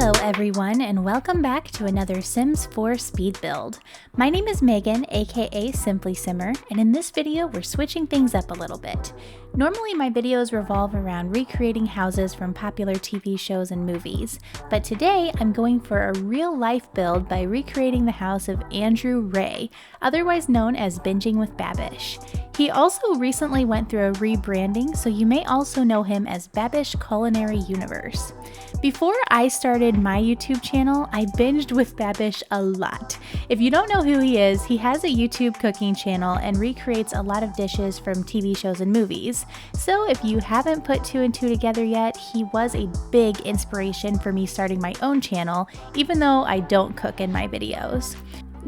Hello everyone, and welcome back to another Sims 4 speed build. My name is Megan, aka Simply Simmer, and in this video we're switching things up a little bit. Normally my videos revolve around recreating houses from popular TV shows and movies, but today I'm going for a real-life build by recreating the house of Andrew Ray, otherwise known as Binging with Babish. He also recently went through a rebranding, so you may also know him as Babish Culinary Universe. Before I started my YouTube channel, I binged with Babish a lot. If you don't know who he is, he has a YouTube cooking channel and recreates a lot of dishes from TV shows and movies. So if you haven't put two and two together yet, he was a big inspiration for me starting my own channel, even though I don't cook in my videos.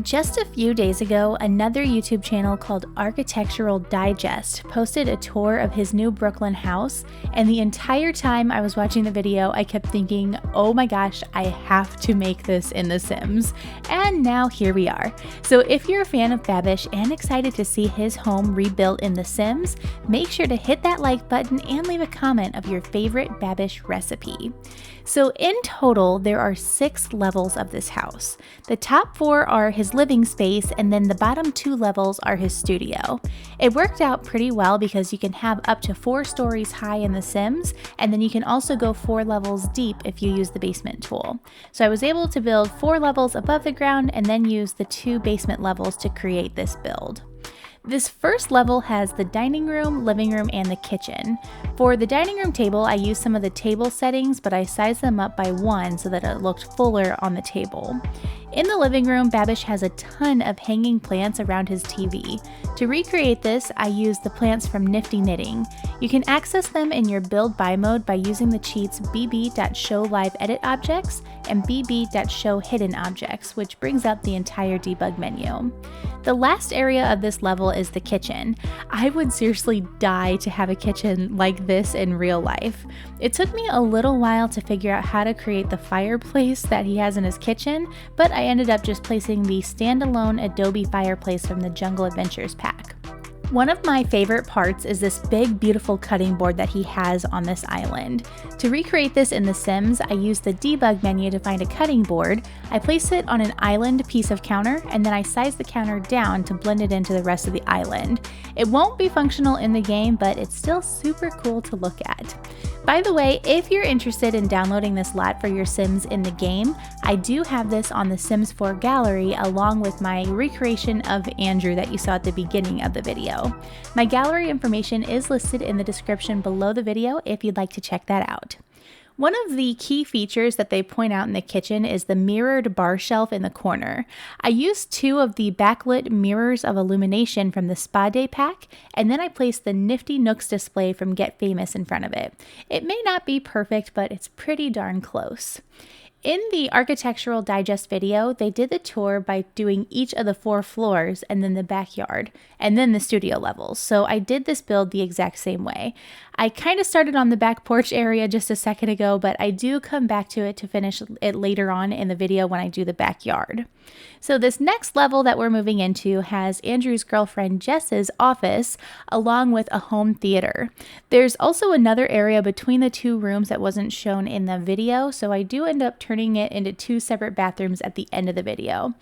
Just a few days ago, another YouTube channel called Architectural Digest posted a tour of his new Brooklyn house, and the entire time I was watching the video, I kept thinking, oh my gosh, I have to make this in The Sims. And now here we are. So if you're a fan of Babish and excited to see his home rebuilt in The Sims, make sure to hit that like button and leave a comment of your favorite Babish recipe. So in total, there are 6 levels of this house. The top 4 are his living space, and then the bottom 2 levels are his studio. It worked out pretty well because you can have up to 4 stories high in The Sims, and then you can also go 4 levels deep if you use the basement tool. So I was able to build 4 levels above the ground and then use the 2 basement levels to create this build. This first level has the dining room, living room, and the kitchen. For the dining room table, I used some of the table settings, but I sized them up by 1 so that it looked fuller on the table. In the living room, Babish has a ton of hanging plants around his TV. To recreate this, I used the plants from Nifty Knitting. You can access them in your build by mode by using the cheats bb.showLiveEditObjects and bb.showHiddenObjects, which brings up the entire debug menu. The last area of this level is the kitchen. I would seriously die to have a kitchen like this in real life. It took me a little while to figure out how to create the fireplace that he has in his kitchen, but I ended up just placing the standalone Adobe fireplace from the Jungle Adventures pack. One of my favorite parts is this big, beautiful cutting board that he has on this island. To recreate this in The Sims, I used the debug menu to find a cutting board. I place it on an island piece of counter, and then I size the counter down to blend it into the rest of the island. It won't be functional in the game, but it's still super cool to look at. By the way, if you're interested in downloading this lot for your Sims in the game, I do have this on the Sims 4 gallery along with my recreation of Andrew that you saw at the beginning of the video. My gallery information is listed in the description below the video if you'd like to check that out. One of the key features that they point out in the kitchen is the mirrored bar shelf in the corner. I used 2 of the backlit mirrors of illumination from the Spa Day pack, and then I placed the Nifty Nooks display from Get Famous in front of it. It may not be perfect, but it's pretty darn close. In the Architectural Digest video, they did the tour by doing each of the 4 floors and then the backyard, and then the studio levels. So I did this build the exact same way. I kind of started on the back porch area just a second ago, but I do come back to it to finish it later on in the video when I do the backyard. So this next level that we're moving into has Andrew's girlfriend Jess's office along with a home theater. There's also another area between the 2 rooms that wasn't shown in the video, so I do end up turning it into 2 separate bathrooms at the end of the video.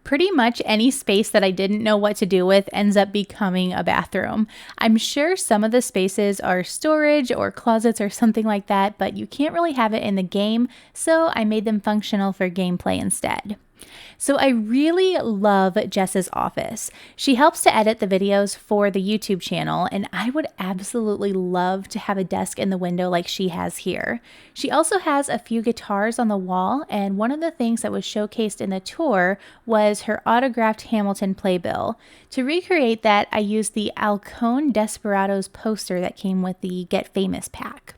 Pretty much any space that I didn't know what to do with ends up becoming a bathroom. I'm sure some of the spaces are storage or closets or something like that, but you can't really have it in the game, so I made them functional for gameplay instead. So I really love Jess's office. She helps to edit the videos for the YouTube channel, and I would absolutely love to have a desk in the window like she has here. She also has a few guitars on the wall, and one of the things that was showcased in the tour was her autographed Hamilton playbill. To recreate that, I used the Alcone Desperados poster that came with the Get Famous pack.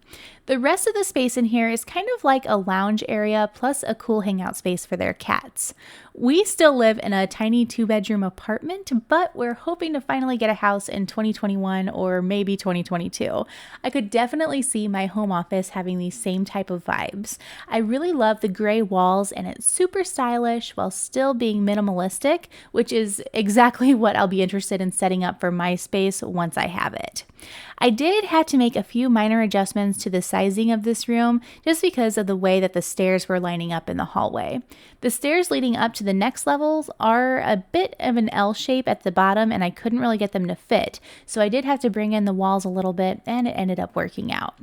The rest of the space in here is kind of like a lounge area plus a cool hangout space for their cats. We still live in a tiny 2-bedroom apartment, but we're hoping to finally get a house in 2021 or maybe 2022. I could definitely see my home office having these same type of vibes. I really love the gray walls and it's super stylish while still being minimalistic, which is exactly what I'll be interested in setting up for my space once I have it. I did have to make a few minor adjustments to the sizing of this room just because of the way that the stairs were lining up in the hallway. The stairs leading up to the next levels are a bit of an L shape at the bottom and I couldn't really get them to fit, so I did have to bring in the walls a little bit and it ended up working out.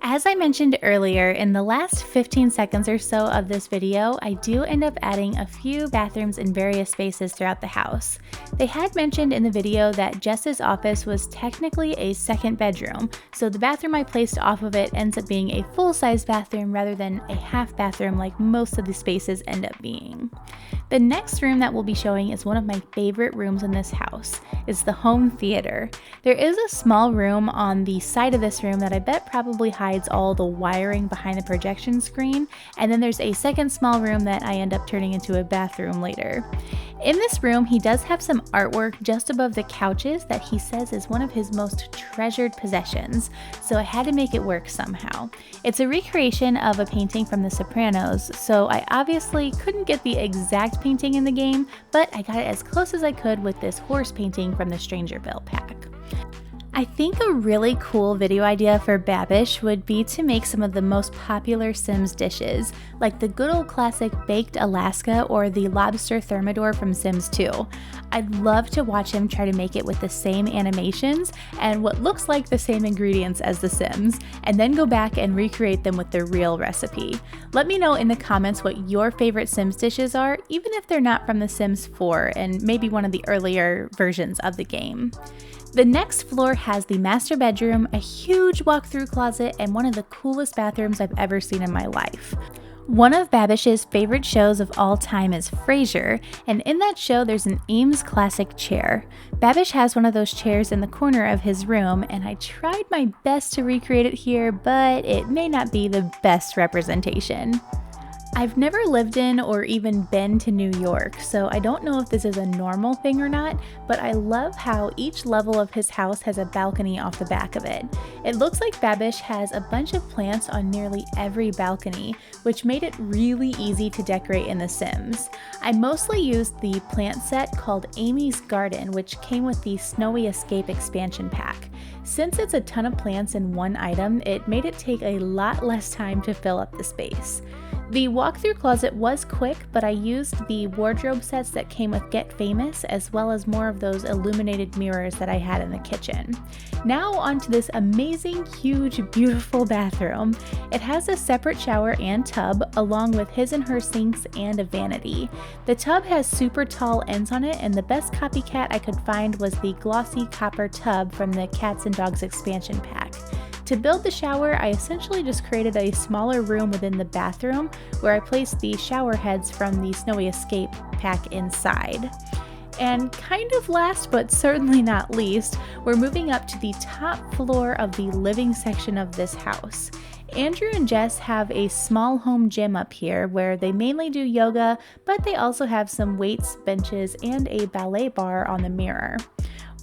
As I mentioned earlier, in the last 15 seconds or so of this video, I do end up adding a few bathrooms in various spaces throughout the house. They had mentioned in the video that Jess's office was technically a second bedroom, so the bathroom I placed off of it ends up being a full-size bathroom rather than a half bathroom like most of the spaces end up being. The next room that we'll be showing is one of my favorite rooms in this house. It's the home theater. There is a small room on the side of this room that I bet probably hides all the wiring behind the projection screen, and then there's a second small room that I end up turning into a bathroom later. In this room, he does have some artwork just above the couches that he says is one of his most treasured possessions, so I had to make it work somehow. It's a recreation of a painting from The Sopranos, so I obviously couldn't get the exact painting in the game, but I got it as close as I could with this horse painting from the Strangerville pack. I think a really cool video idea for Babish would be to make some of the most popular Sims dishes, like the good old classic Baked Alaska or the Lobster Thermidor from Sims 2. I'd love to watch him try to make it with the same animations and what looks like the same ingredients as The Sims, and then go back and recreate them with the real recipe. Let me know in the comments what your favorite Sims dishes are, even if they're not from The Sims 4 and maybe one of the earlier versions of the game. The next floor has the master bedroom, a huge walk-through closet, and one of the coolest bathrooms I've ever seen in my life. One of Babish's favorite shows of all time is Frasier, and in that show there's an Eames classic chair. Babish has one of those chairs in the corner of his room, and I tried my best to recreate it here, but it may not be the best representation. I've never lived in or even been to New York, so I don't know if this is a normal thing or not, but I love how each level of his house has a balcony off the back of it. It looks like Babish has a bunch of plants on nearly every balcony, which made it really easy to decorate in The Sims. I mostly used the plant set called Amy's Garden, which came with the Snowy Escape expansion pack. Since it's a ton of plants in one item, it made it take a lot less time to fill up the space. The walk-through closet was quick, but I used the wardrobe sets that came with Get Famous, as well as more of those illuminated mirrors that I had in the kitchen. Now onto this amazing, huge, beautiful bathroom. It has a separate shower and tub, along with his and her sinks and a vanity. The tub has super tall ends on it, and the best copycat I could find was the glossy copper tub from the Cats and Dogs expansion pack. To build the shower, I essentially just created a smaller room within the bathroom where I placed the shower heads from the Snowy Escape pack inside. And kind of last but certainly not least, we're moving up to the top floor of the living section of this house. Andrew and Jess have a small home gym up here where they mainly do yoga, but they also have some weights, benches, and a ballet bar on the mirror.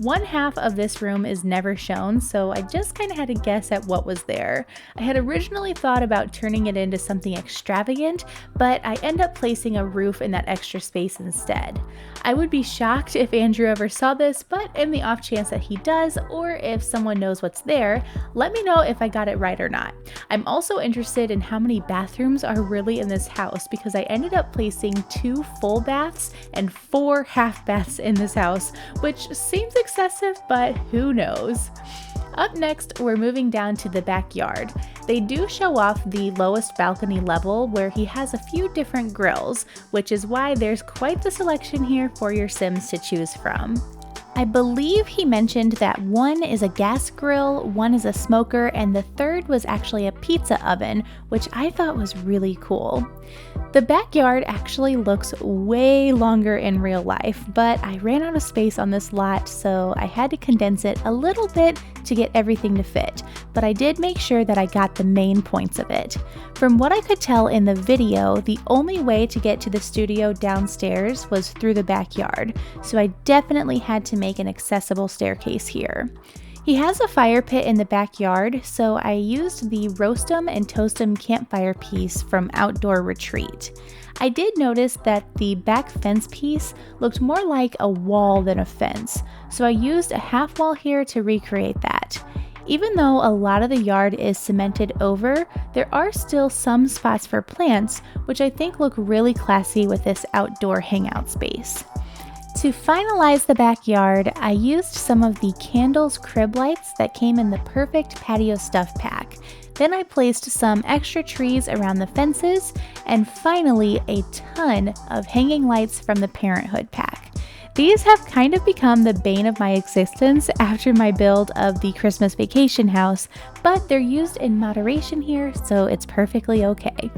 One half of this room is never shown, so I just kind of had to guess at what was there. I had originally thought about turning it into something extravagant, but I end up placing a roof in that extra space instead. I would be shocked if Andrew ever saw this, but in the off chance that he does, or if someone knows what's there, let me know if I got it right or not. I'm also interested in how many bathrooms are really in this house because I ended up placing 2 full baths and 4 half baths in this house, which seems excessive, but who knows? Up next, we're moving down to the backyard. They do show off the lowest balcony level where he has a few different grills, which is why there's quite the selection here for your Sims to choose from. I believe he mentioned that one is a gas grill, one is a smoker, and the third was actually a pizza oven, which I thought was really cool. The backyard actually looks way longer in real life, but I ran out of space on this lot, so I had to condense it a little bit to get everything to fit, but I did make sure that I got the main points of it. From what I could tell in the video, the only way to get to the studio downstairs was through the backyard, so I definitely had to make an accessible staircase here. He has a fire pit in the backyard, so I used the Roast 'em and Toast 'em campfire piece from Outdoor Retreat. I did notice that the back fence piece looked more like a wall than a fence, so I used a half wall here to recreate that. Even though a lot of the yard is cemented over, there are still some spots for plants, which I think look really classy with this outdoor hangout space. To finalize the backyard, I used some of the Candles crib lights that came in the perfect patio stuff pack. Then I placed some extra trees around the fences, and finally a ton of hanging lights from the Parenthood pack. These have kind of become the bane of my existence after my build of the Christmas vacation house, but they're used in moderation here, so it's perfectly okay.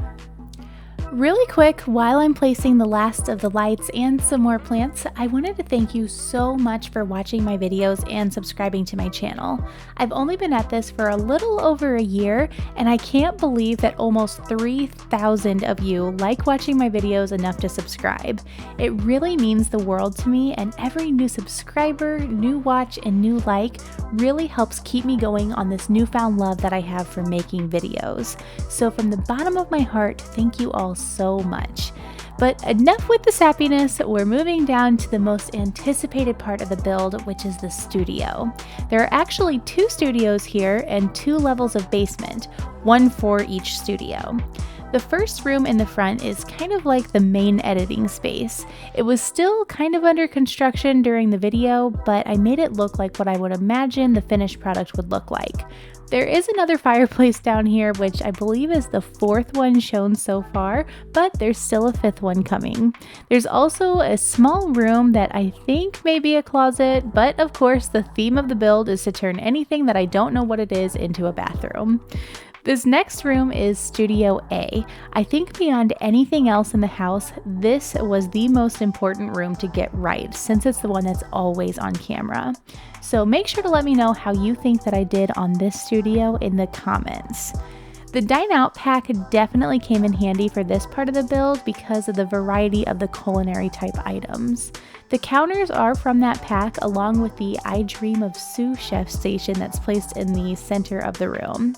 Really quick, while I'm placing the last of the lights and some more plants, I wanted to thank you so much for watching my videos and subscribing to my channel. I've only been at this for a little over a year, and I can't believe that almost 3,000 of you like watching my videos enough to subscribe. It really means the world to me, and every new subscriber, new watch, and new like really helps keep me going on this newfound love that I have for making videos. So from the bottom of my heart, thank you all so much. But enough with the sappiness, we're moving down to the most anticipated part of the build, which is the studio. There are actually 2 studios here and 2 levels of basement, one for each studio. The first room in the front is kind of like the main editing space. It was still kind of under construction during the video, but I made it look like what I would imagine the finished product would look like. There is another fireplace down here, which I believe is the 4th one shown so far, but there's still a 5th one coming. There's also a small room that I think may be a closet, but of course the theme of the build is to turn anything that I don't know what it is into a bathroom. This next room is Studio A. I think beyond anything else in the house, this was the most important room to get right, since it's the one that's always on camera. So make sure to let me know how you think that I did on this studio in the comments. The Dine Out pack definitely came in handy for this part of the build because of the variety of the culinary type items. The counters are from that pack, along with the I Dream of Sous Chef station that's placed in the center of the room.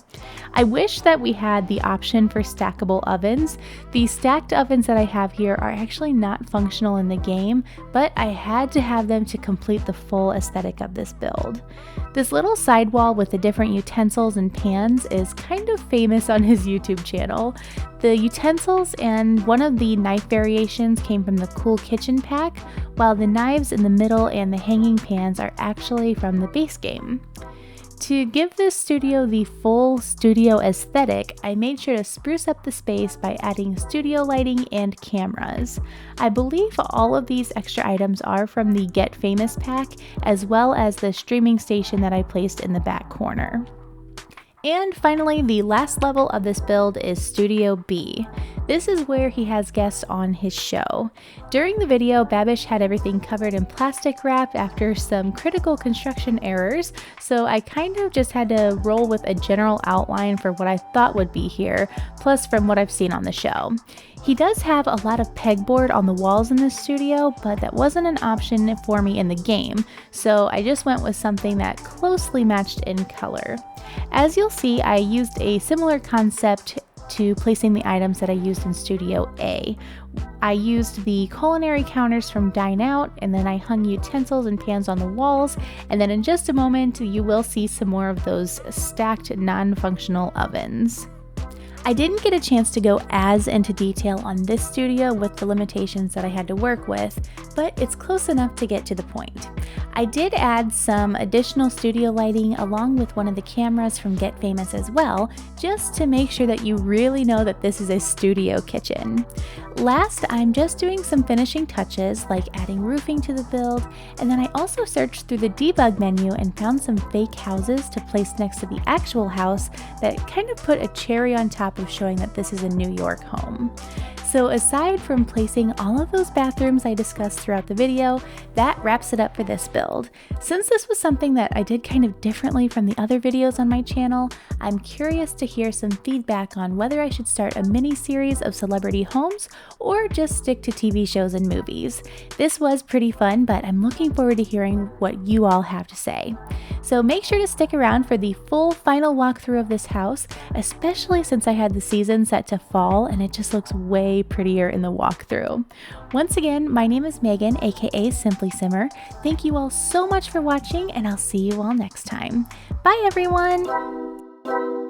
I wish that we had the option for stackable ovens. The stacked ovens that I have here are actually not functional in the game, but I had to have them to complete the full aesthetic of this build. This little sidewall with the different utensils and pans is kind of famous on his YouTube channel. The utensils and one of the knife variations came from the Cool Kitchen pack, while the knives in the middle and the hanging pans are actually from the base game. To give this studio the full studio aesthetic, I made sure to spruce up the space by adding studio lighting and cameras. I believe all of these extra items are from the Get Famous pack, as well as the streaming station that I placed in the back corner. And finally, the last level of this build is Studio B. This is where he has guests on his show. During the video, Babish had everything covered in plastic wrap after some critical construction errors, so I kind of just had to roll with a general outline for what I thought would be here, plus from what I've seen on the show. He does have a lot of pegboard on the walls in this studio, but that wasn't an option for me in the game, so I just went with something that closely matched in color. As you'll see, I used a similar concept to placing the items that I used in Studio A. I used the culinary counters from Dine Out, and then I hung utensils and pans on the walls, and then in just a moment you will see some more of those stacked non-functional ovens. I didn't get a chance to go as into detail on this studio with the limitations that I had to work with, but it's close enough to get to the point. I did add some additional studio lighting along with one of the cameras from Get Famous as well, just to make sure that you really know that this is a studio kitchen. Last, I'm just doing some finishing touches like adding roofing to the build, and then I also searched through the debug menu and found some fake houses to place next to the actual house that kind of put a cherry on top of showing that this is a New York home. So aside from placing all of those bathrooms I discussed throughout the video, that wraps it up for this build. Since this was something that I did kind of differently from the other videos on my channel, I'm curious to hear some feedback on whether I should start a mini series of celebrity homes or just stick to TV shows and movies. This was pretty fun, but I'm looking forward to hearing what you all have to say. So make sure to stick around for the full final walkthrough of this house, especially since I had the season set to fall and it just looks way prettier in the walkthrough. Once again, my name is Megan, aka Simply Simmer. Thank you all so much for watching, and I'll see you all next time. Bye everyone!